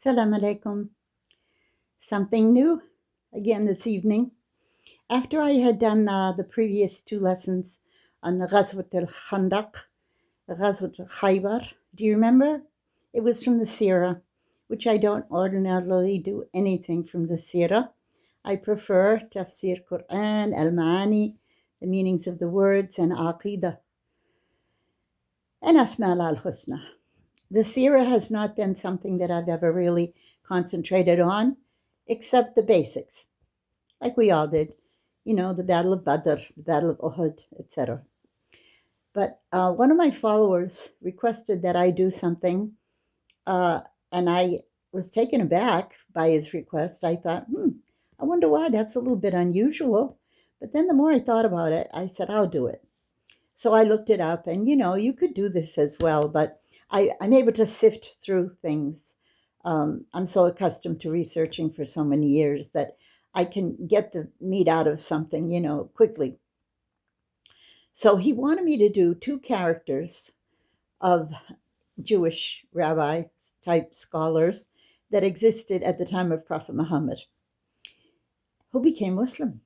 Salam alaikum. Something new again this evening. After I had done the previous two lessons on the Ghazwat al-Khandaq, the Ghazwat al-Khaybar, do you remember? It was from the Sirah, which I don't ordinarily do anything from the Sirah. I prefer Tafsir Quran, al-Ma'ani, the meanings of the words, and Aqidah, and Asma al-Husna. The Sirah has not been something that I've ever really concentrated on, except the basics, like we all did. You know, the Battle of Badr, the Battle of Uhud, etc. But one of my followers requested that I do something, and I was taken aback by his request. I thought, I wonder why. That's a little bit unusual. But then the more I thought about it, I said, I'll do it. So I looked it up, and you could do this as well, but I'm able to sift through things. I'm so accustomed to researching for so many years that I can get the meat out of something, quickly. So he wanted me to do two characters of Jewish rabbi type scholars that existed at the time of Prophet Muhammad, who became Muslim.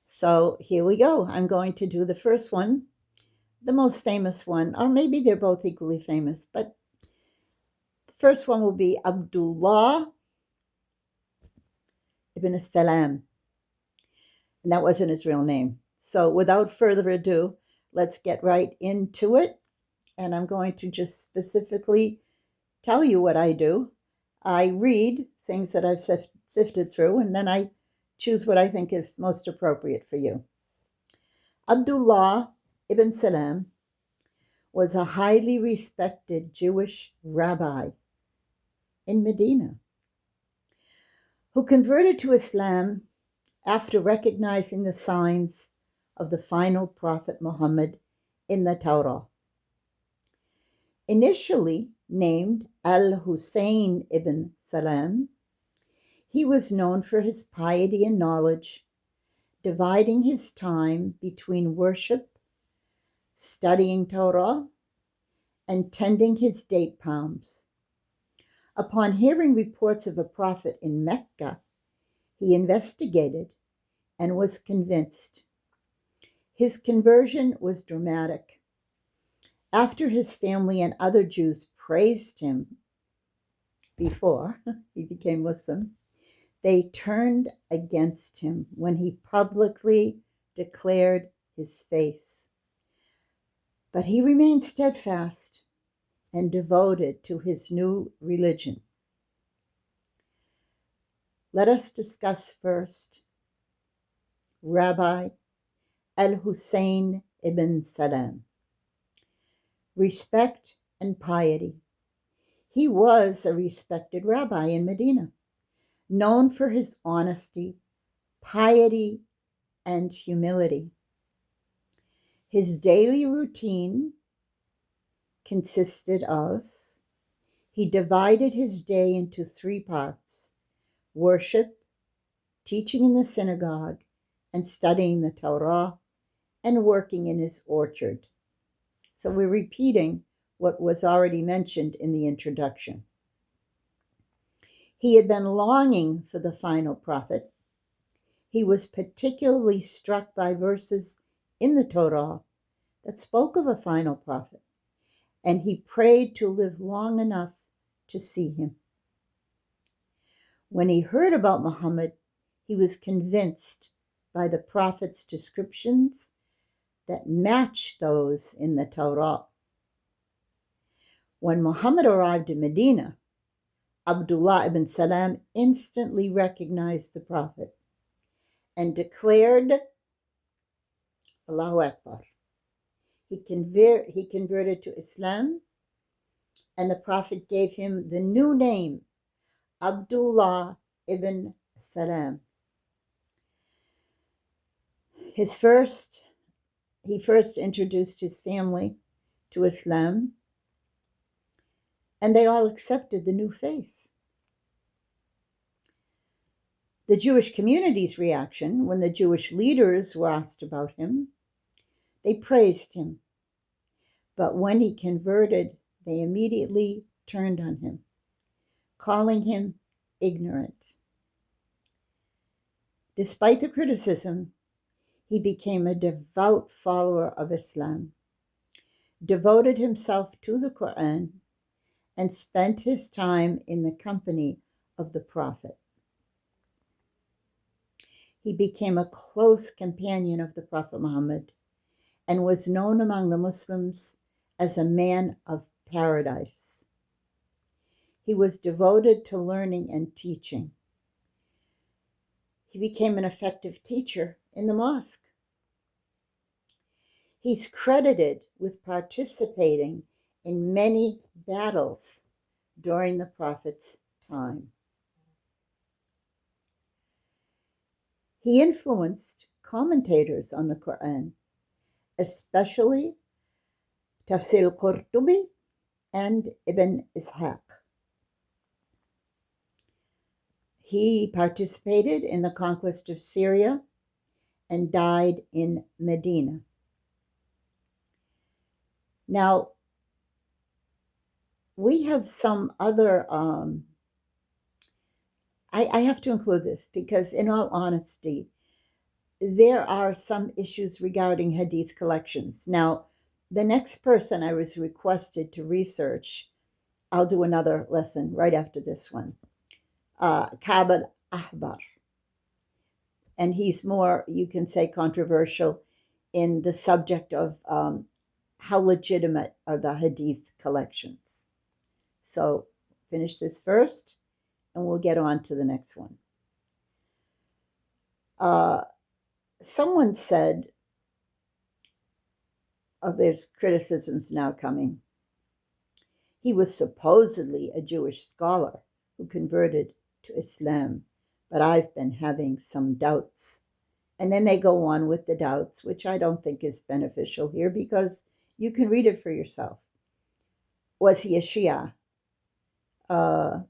So here we go. I'm going to do the first one, the most famous one, or maybe they're both equally famous, but the first one will be Abdullah ibn Salam. And that wasn't his real name. So without further ado, let's get right into it. And I'm going to just specifically tell you what I do. I read things that I've sifted through, and then I choose what I think is most appropriate for you. Abdullah ibn Salam was a highly respected Jewish rabbi in Medina who converted to Islam after recognizing the signs of the final prophet Muhammad in the Torah. Initially named al-Hussein ibn Salam, he was known for his piety and knowledge, dividing his time between worship, studying Torah, and tending his date palms. Upon hearing reports of a prophet in Mecca, he investigated and was convinced. His conversion was dramatic. After his family and other Jews praised him before he became Muslim, they turned against him when he publicly declared his faith. But he remained steadfast and devoted to his new religion. Let us discuss first Rabbi al-Hussein ibn Salam. Respect and piety. He was a respected rabbi in Medina, known for his honesty, piety, and humility. His daily routine consisted of, he divided his day into three parts: worship, teaching in the synagogue, and studying the Torah, and working in his orchard. So we're repeating what was already mentioned in the introduction. He had been longing for the final prophet. He was particularly struck by verses in the Torah that spoke of a final prophet, and he prayed to live long enough to see him. When he heard about Muhammad, he was convinced by the prophet's descriptions that matched those in the Torah. When Muhammad arrived in Medina, Abdullah ibn Salam instantly recognized the prophet and declared, Allahu Akbar. He converted to Islam, and the prophet gave him the new name, Abdullah ibn Salam. He first introduced his family to Islam, and they all accepted the new faith. The Jewish community's reaction when the Jewish leaders were asked about him, they praised him. But when he converted, they immediately turned on him, calling him ignorant. Despite the criticism, he became a devout follower of Islam, devoted himself to the Quran, and spent his time in the company of the Prophet. He became a close companion of the Prophet Muhammad and was known among the Muslims as a man of paradise. He was devoted to learning and teaching. He became an effective teacher in the mosque. He's credited with participating in many battles during the Prophet's time. He influenced commentators on the Quran, especially Tafsir al-Qurtubi and Ibn Ishaq. He participated in the conquest of Syria and died in Medina. Now, we have some other, I have to include this because, in all honesty, there are some issues regarding Hadith collections. Now, the next person I was requested to research, I'll do another lesson right after this one, Ka'b al-Ahbar. And he's more, you can say, controversial in the subject of how legitimate are the Hadith collections. So finish this first, and we'll get on to the next one. Someone said, there's criticisms now coming. He was supposedly a Jewish scholar who converted to Islam, but I've been having some doubts. And then they go on with the doubts, which I don't think is beneficial here because you can read it for yourself. Was he a Shia? Well,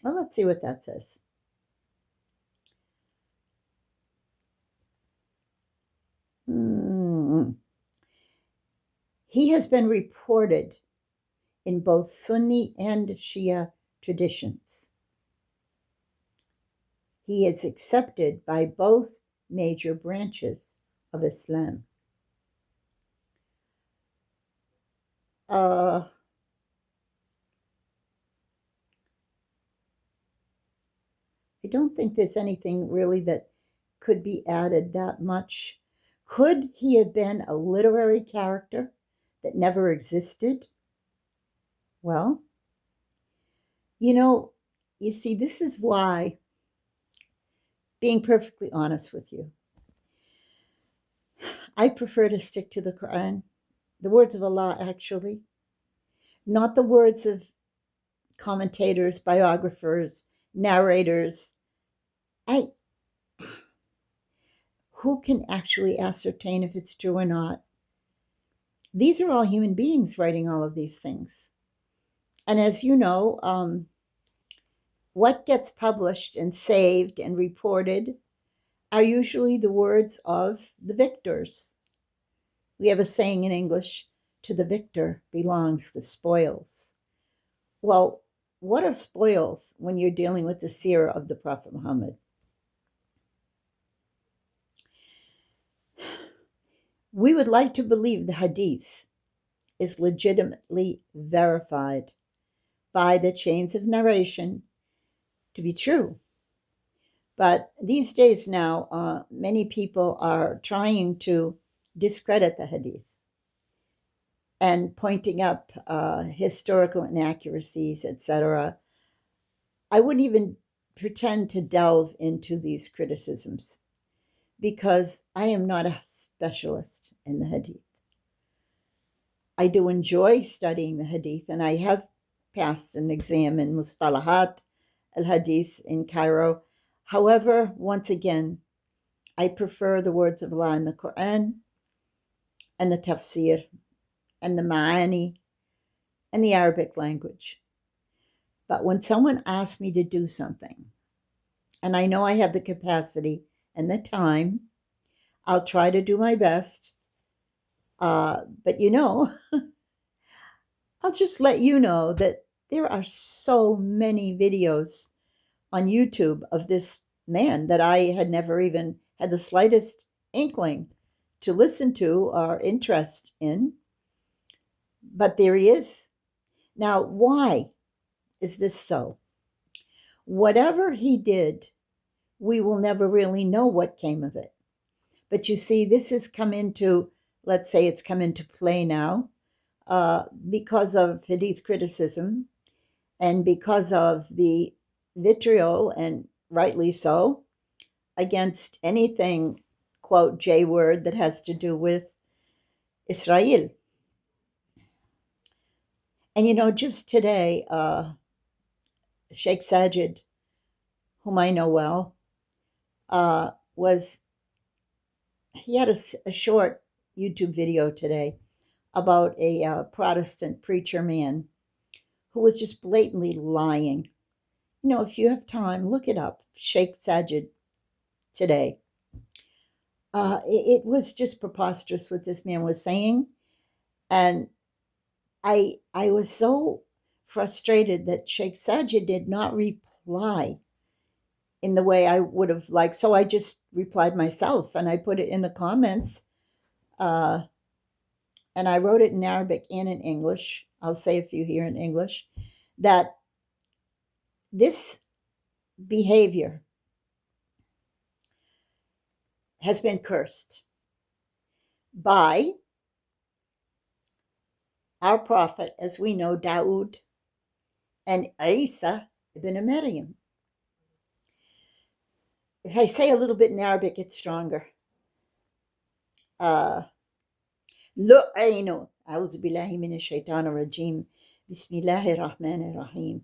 let's see what that says. He has been reported in both Sunni and Shia traditions. He is accepted by both major branches of Islam. I don't think there's anything really that could be added that much. Could he have been a literary character that never existed? Well, you see, this is why, being perfectly honest with you, I prefer to stick to the Quran, the words of Allah actually, not the words of commentators, biographers, narrators. Who can actually ascertain if it's true or not? These are all human beings writing all of these things. And as you know, what gets published and saved and reported are usually the words of the victors. We have a saying in English, to the victor belongs the spoils. Well, what are spoils when you're dealing with the seerah of the Prophet Muhammad? We would like to believe the Hadith is legitimately verified by the chains of narration to be true. But these days now, many people are trying to discredit the Hadith and pointing up historical inaccuracies, etc. I wouldn't even pretend to delve into these criticisms because I am not a specialist in the Hadith. I do enjoy studying the Hadith, and I have passed an exam in Mustalahat al-Hadith in Cairo. However, once again, I prefer the words of Allah in the Quran and the tafsir and the ma'ani and the Arabic language. But when someone asks me to do something, and I know I have the capacity and the time, I'll try to do my best. But I'll just let you know that There are so many videos on YouTube of this man that I had never even had the slightest inkling to listen to or interest in. But there he is. Now, why is this so? Whatever he did, we will never really know what came of it. But you see, this has come into, let's say it's come into play now because of Hadith criticism and because of the vitriol, and rightly so, against anything, quote, J word, that has to do with Israel. And you know, just today, Sheikh Sajid, whom I know well, he had a short YouTube video today about a Protestant preacher man who was just blatantly lying. You know, if you have time, look it up, Sheikh Sajid today. It was just preposterous what this man was saying. And I was so frustrated that Sheikh Sajid did not reply in the way I would have liked. So I just replied myself and I put it in the comments. And I wrote it in Arabic and in English. I'll say a few here in English. That this behavior has been cursed by our prophet, as we know, Dawood and Isa ibn Maryam. If I say a little bit in Arabic, it's stronger. لعنوا أعوذ بالله من الشيطان الرجيم بسم الله الرحمن الرحيم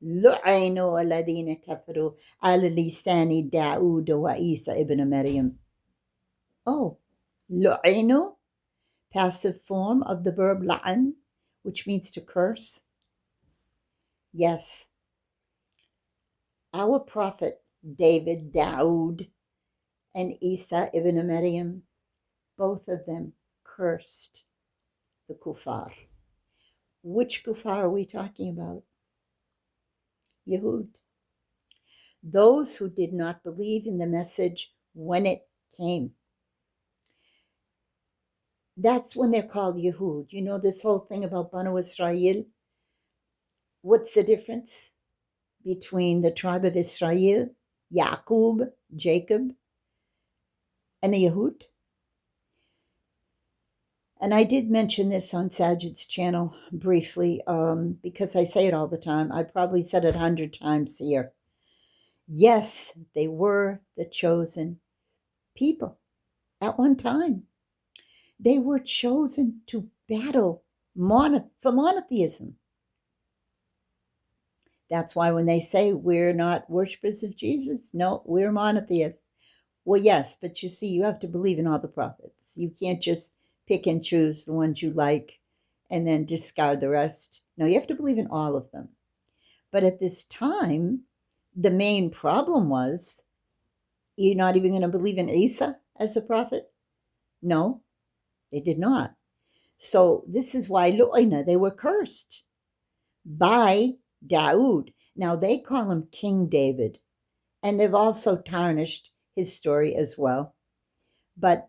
لعنوا الذين كفروا على لسان داود وعيسى ابن مريم. Oh, لعنوا, passive form of the verb la'an, which means to curse. Yes, our prophet David, Daoud, and Isa ibn Maryam, both of them cursed the kuffar. Which kuffar are we talking about? Yehud. Those who did not believe in the message when it came. That's when they're called Yehud. You know this whole thing about Banu Israel? What's the difference between the tribe of Israel, Yaqub, Jacob, and the Yehud? And I did mention this on Sajid's channel briefly because I say it all the time. I probably said it 100 times here. Yes, they were the chosen people at one time. They were chosen to battle for monotheism. That's why when they say we're not worshippers of Jesus, no, we're monotheists. Well, yes, but you see, you have to believe in all the prophets. You can't just pick and choose the ones you like and then discard the rest. No, you have to believe in all of them. But at this time, the main problem was, you're not even going to believe in Isa as a prophet? No, they did not. So this is why Lu'ina, they were cursed by Daoud. Now they call him King David, and they've also tarnished his story as well. But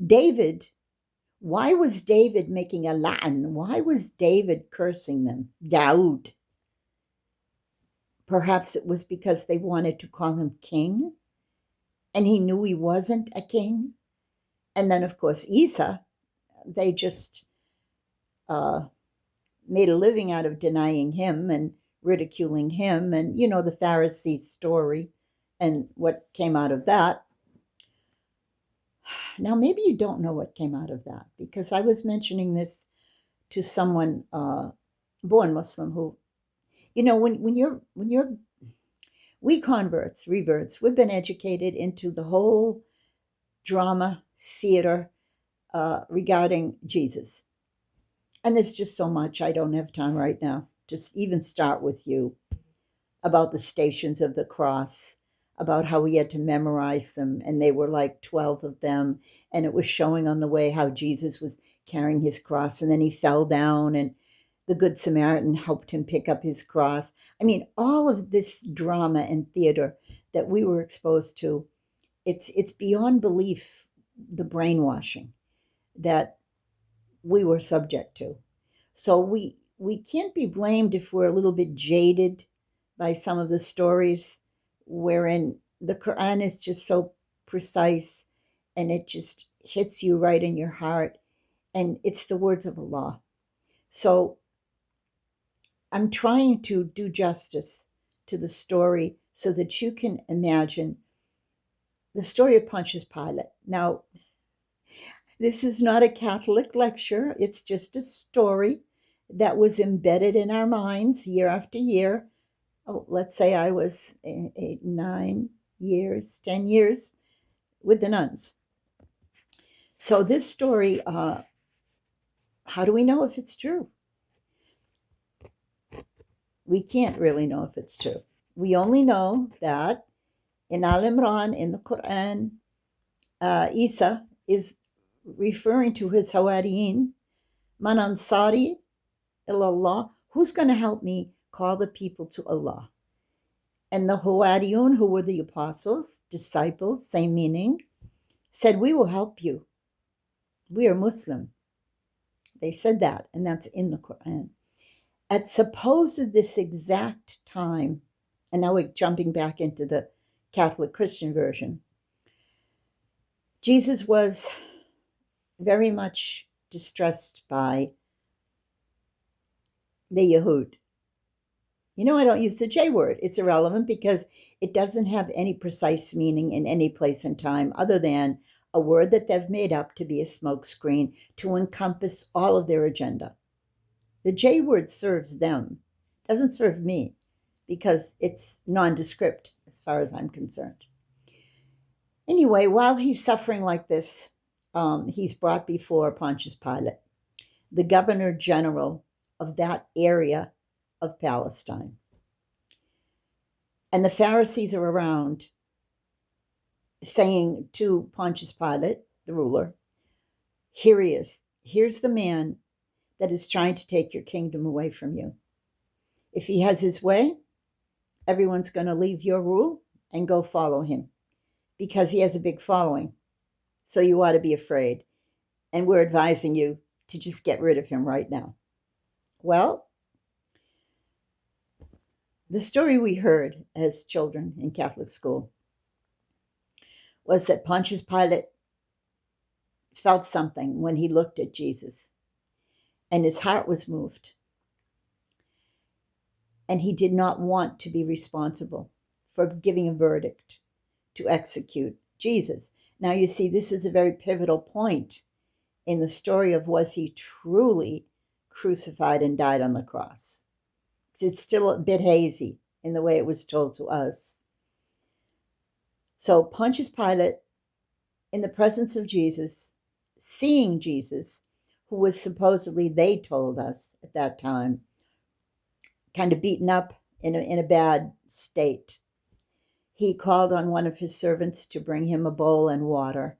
David, why was David making a la'an? Why was David cursing them? Daoud. Perhaps it was because they wanted to call him king, and he knew he wasn't a king. And then, of course, Isa, they just made a living out of denying him and ridiculing him. And, you know, the Pharisee story and what came out of that. Now, maybe you don't know what came out of that, because I was mentioning this to someone born Muslim who, you know, we converts, reverts, we've been educated into the whole drama, theater regarding Jesus. And there's just so much. I don't have time right now to even start with you about the stations of the cross, about how we had to memorize them, and they were like 12 of them, and it was showing on the way how Jesus was carrying his cross, and then he fell down, and the Good Samaritan helped him pick up his cross. I mean, all of this drama and theater that we were exposed to, it's beyond belief, the brainwashing that we were subject to. So we can't be blamed if we're a little bit jaded by some of the stories wherein the Quran is just so precise and it just hits you right in your heart, and it's the words of Allah. So I'm trying to do justice to the story so that you can imagine the story of Pontius Pilate. Now, this is not a Catholic lecture, it's just a story that was embedded in our minds year after year. Oh, let's say I was 8, 9 years, 10 years with the nuns. So this story, how do we know if it's true? We can't really know if it's true. We only know that in Al Imran, in the Quran, Isa is referring to his Hawariyin, Man Ansari ilallah, who's going to help me call the people to Allah? And the Hawariyun, who were the apostles, disciples, same meaning, said, we will help you. We are Muslim. They said that, and that's in the Quran. At supposed this exact time, and now we're jumping back into the Catholic Christian version, Jesus was very much distressed by the Yehud. You know, I don't use the J word. It's irrelevant because it doesn't have any precise meaning in any place and time other than a word that they've made up to be a smokescreen to encompass all of their agenda. The J word serves them, doesn't serve me, because it's nondescript as far as I'm concerned. Anyway, while he's suffering like this, he's brought before Pontius Pilate, the governor general of that area of Palestine. And the Pharisees are around saying to Pontius Pilate, the ruler, here he is. Here's the man that is trying to take your kingdom away from you. If he has his way, everyone's going to leave your rule and go follow him because he has a big following. So you ought to be afraid. And we're advising you to just get rid of him right now. Well, the story we heard as children in Catholic school was that Pontius Pilate felt something when he looked at Jesus, and his heart was moved. And he did not want to be responsible for giving a verdict to execute Jesus. Now, you see, this is a very pivotal point in the story of was he truly crucified and died on the cross. It's still a bit hazy in the way it was told to us. So Pontius Pilate, in the presence of Jesus, seeing Jesus, who was supposedly, they told us at that time, kind of beaten up in a bad state, he called on one of his servants to bring him a bowl and water.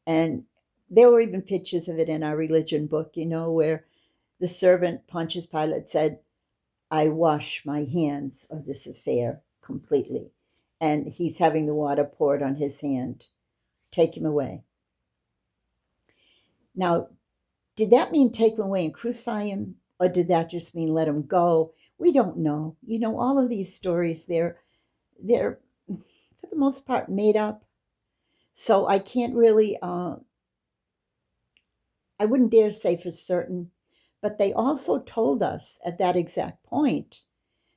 And there were even pictures of it in our religion book, you know, where the servant, Pontius Pilate, said, I wash my hands of this affair completely. And he's having the water poured on his hand. Take him away. Now, did that mean take him away and crucify him? Or did that just mean let him go? We don't know. You know, all of these stories, they're for the most part made up. So I can't really, I wouldn't dare say for certain, but they also told us at that exact point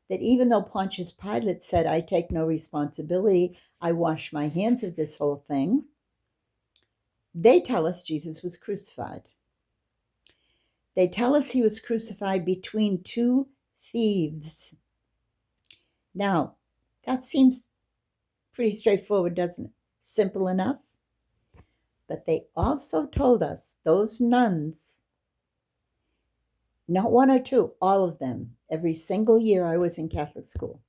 that even though Pontius Pilate said, I take no responsibility, I wash my hands of this whole thing, they tell us Jesus was crucified. They tell us he was crucified between two thieves. Now, that seems pretty straightforward, doesn't it? Simple enough. But they also told us, those nuns, not one or two, all of them, every single year I was in Catholic school,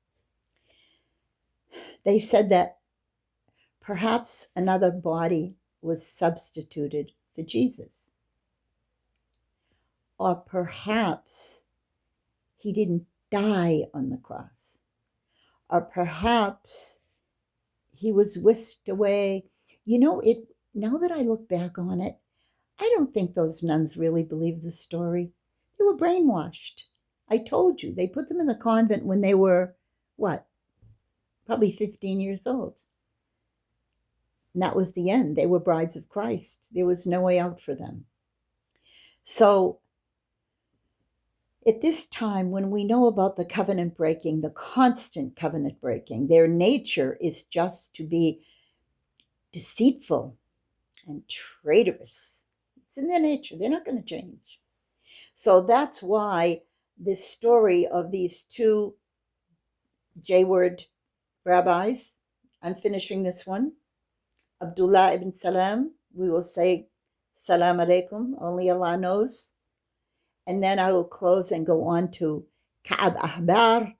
they said that perhaps another body was substituted for Jesus. Or perhaps he didn't die on the cross. Or perhaps he was whisked away. Now that I look back on it, I don't think those nuns really believed the story. They were brainwashed. I told you, they put them in the convent when they were, probably 15 years old. And that was the end. They were brides of Christ. There was no way out for them. So at this time, when we know about the covenant breaking, the constant covenant breaking, their nature is just to be deceitful and traitorous. It's in their nature. They're not going to change. So that's why this story of these two J-word rabbis, I'm finishing this one, Abdullah ibn Salam, we will say Salam alaikum, only Allah knows. And then I will close and go on to Ka'ab Ahbar,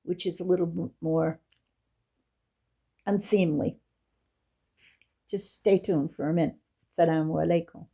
which is a little more unseemly. Just stay tuned for a minute. Assalamu alaikum.